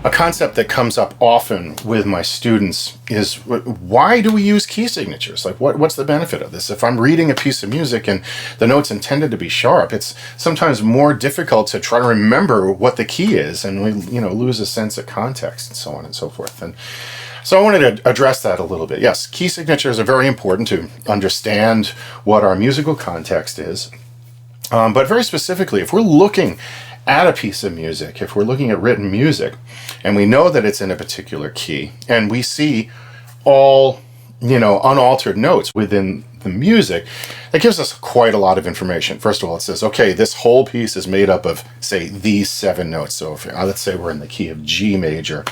A concept that comes up often with my students is, why do we use key signatures? Like, what's the benefit of this? If I'm reading a piece of music and the note's intended to be sharp, it's sometimes more difficult to try to remember what the key is, and we lose a sense of context and so on and so forth. And so I wanted to address that a little bit. Yes, key signatures are very important to understand what our musical context is. But very specifically, if we're looking at a piece of music, if we're looking at written music, and we know that it's in a particular key, and we see all, unaltered notes within the music, that gives us quite a lot of information. First of all, it says, okay, this whole piece is made up of, say, these 7 notes. So if, let's say we're in the key of G major,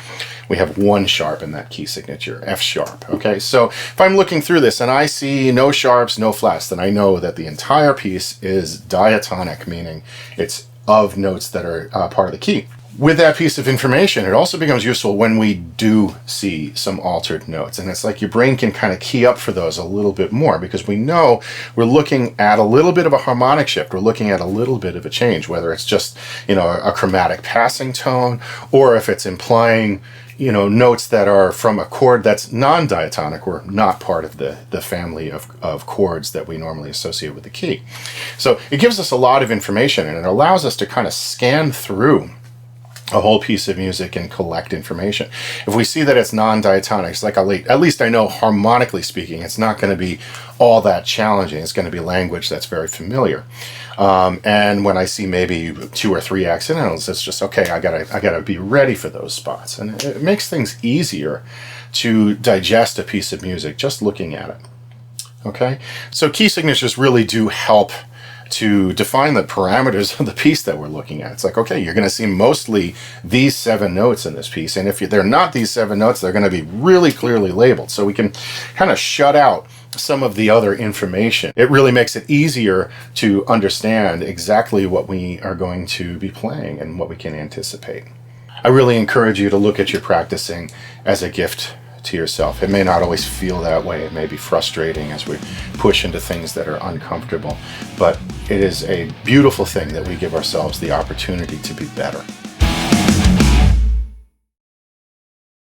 we have 1 sharp in that key signature, F sharp. Okay, so if I'm looking through this and I see no sharps, no flats, then I know that the entire piece is diatonic, meaning it's of notes that are part of the key. With that piece of information, it also becomes useful when we do see some altered notes. And it's like your brain can kind of key up for those a little bit more, because we know we're looking at a little bit of a harmonic shift. We're looking at a little bit of a change, whether it's just, a chromatic passing tone, or if it's implying, notes that are from a chord that's non-diatonic or not part of the family of chords that we normally associate with the key. So it gives us a lot of information, and it allows us to kind of scan through a whole piece of music and collect information. If we see that it's non-diatonic, it's like at least I know, harmonically speaking, it's not going to be all that challenging. It's going to be language that's very familiar. And when I see maybe 2 or 3 accidentals, it's just, okay, I gotta be ready for those spots. And it makes things easier to digest a piece of music just looking at it. Okay? So key signatures really do help to define the parameters of the piece that we're looking at. It's like, okay, you're going to see mostly these 7 notes in this piece, and if they're not these 7 notes, they're going to be really clearly labeled, so we can kind of shut out some of the other information. It really makes it easier to understand exactly what we are going to be playing and what we can anticipate. I really encourage you to look at your practicing as a gift to yourself. It may not always feel that way. It may be frustrating as we push into things that are uncomfortable, but it is a beautiful thing that we give ourselves the opportunity to be better.